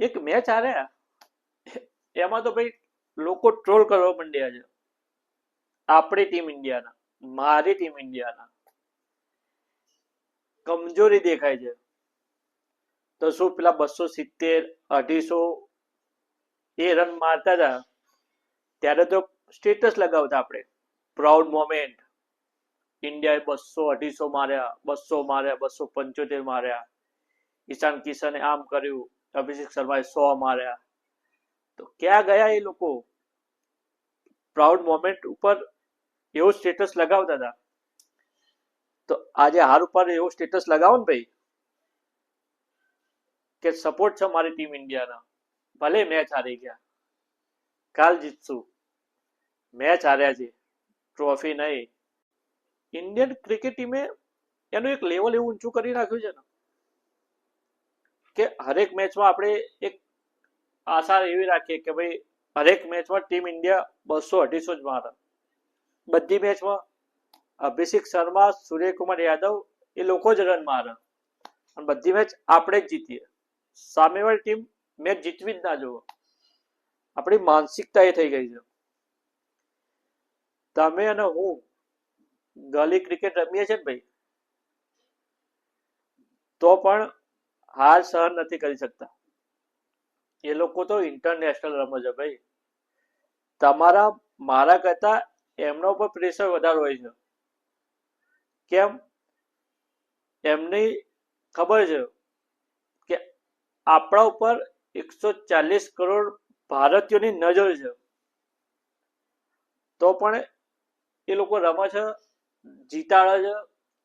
એક મેચ હાર્યા એમાં તો ભાઈ લોકો ટ્રોલ કરવા માંડ્યા છે આપણી ટીમ ઇન્ડિયાના, મારી ટીમ ઇન્ડિયાના કમજોરી દેખાય છે. તો શું પેલા 270 250 એ રન મારતા હતા ત્યારે તો સ્ટેટસ લગાવતા આપણે, પ્રાઉડ મોમેન્ટ, ઇન્ડિયાએ 200 250 માર્યા, 200 માર્યા, 275 માર્યા, ઈશાન કિશને આમ કર્યું, અભિષેક શર્માએ 100 માર્યા. તો ક્યાં ગયા એ લોકો? પ્રાઉડ મોમેન્ટ ઉપર એવું સ્ટેટસ લગાવતા હતા. તો આજે હાર ઉપર એવું સ્ટેટસ લગાવો ને ભાઈ કે સપોર્ટ છે મારી ટીમ ઇન્ડિયાના, ભલે મેચ હારી ગયા, કાલ જીતશું, મેચ હાર્યા છે, ટ્રોફી નહીં. ઇન્ડિયન ક્રિકેટ ટીમે એનું એક લેવલ એવું ઊંચું કરી નાખ્યું છે ને કે હરેક મેચમાં આપણે એક આશા એવી રાખીએ કે ભાઈ હરેક મેચમાં ટીમ ઇન્ડિયા 200 250 જ મારે. બધી મેચમાં અભિષેક શર્મા, સૂર્યકુમાર યાદવ એ લોકો જ રન મારે અને બધી મેચ આપણે જ જીતીએ. સામેવાળી ટીમ મેચ જીતવી જ ના જોવો. આપણી માનસિકતા એ થઈ ગઈ છે. તમે અને હું ગલી ક્રિકેટ રમીએ છીએ ને ભાઈ, તો પણ હાર સહન નથી કરી શકતા. એ લોકો તો ઇન્ટરનેશનલ રમે છે ભાઈ. તમારા મારા કરતા એમના ઉપર પ્રેશર વધારે હોય છે. કેમ? એમની ખબર છે કે આપણા ઉપર 140 કરોડ ભારતીયોની નજર છે. તો પણ એ લોકો રમે છે, જીતાડે છે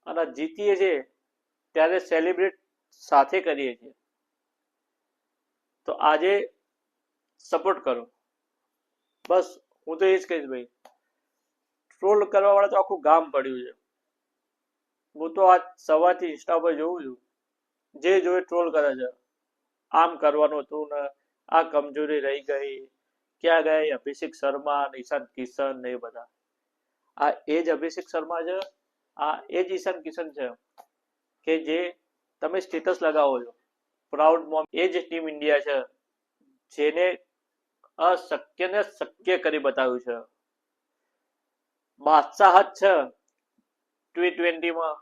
અને જીતીએ છીએ ત્યારે સેલિબ્રેટ સાથે કરીએ છીએ. તો આજે સપોર્ટ કરો. બસ હું તો એ જ કહીશ ભાઈ. ટ્રોલ કરવા વાળા તો આખું ગામ પડ્યું છે. હું તો આજ સવારથી ઇન્સ્ટા પર જોઉં છું, જે જોઈ ટ્રોલ કરે છે. આમ કરવાનું હતું ને આ કમજોરી રહી ગઈ, ક્યાં ગયા અભિષેક શર્મા, ઈશાન કિશન ને એ બધા. આ એ જ અભિષેક શર્મા છે, આ એ જ ઈશાન કિશન છે કે જે તમે સ્ટેટસ લગાવો છો પ્રાઉડ મોમ. એ જ ટીમ ઇન્ડિયા છે જેને અશક્યને શક્ય કરી બતાવ્યું છે. બાદશાહત છે T20માં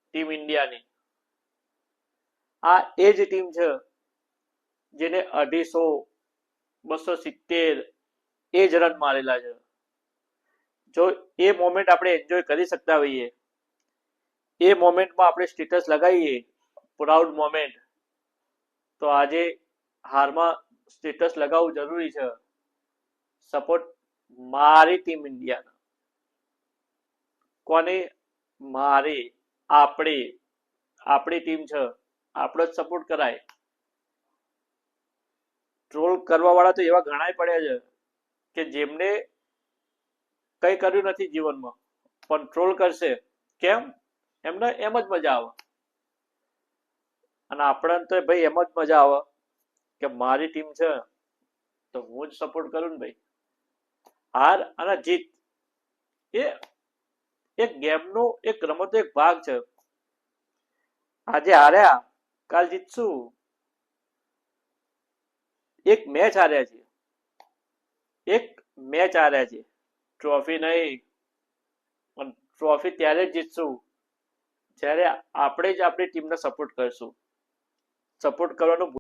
ટીમ ઇન્ડિયાની. આ એ જ ટીમ છે જેને 250 270 એ જ રન મારેલા છે. જો એ મોમેન્ટ આપણે એન્જોય કરી શકતા હોઈએ, એ મોમેન્ટમાં આપણે સ્ટેટસ લગાવીએ પ્રાઉડ મોમેન્ટ, તો આજે હારમાં સ્ટેટસ લગાવવું જરૂરી છે. સપોર્ટ મારી ટીમ ઇન્ડિયાના. કોની? મારી, આપણી ટીમ છે, આપણો જ સપોર્ટ કરાય. ટ્રોલ કરવા વાળા તો એવા ઘણાય પડ્યા છે કે જેમને કઈ કર્યું નથી જીવનમાં પણ ટ્રોલ કરશે. કેમ? એમને એમ જ મજા આવે. અને આપણને તો ભાઈ એમ જ મજા આવે કે મારી ટીમ છે તો હું જ સપોર્ટ કરું ને ભાઈ. હાર અને જીત એ એક ગેમનો, એક રમતનો એક ભાગ છે. આજે હાર્યા, કાલ જીતશું. એક મેચ હાર્યા છે, એક મેચ હાર્યા છે, ટ્રોફી નહીં. પણ ટ્રોફી ત્યારે જ જીતશું જ્યારે આપણે જ આપણી ટીમને સપોર્ટ કરશું. સપોર્ટ કરવાનું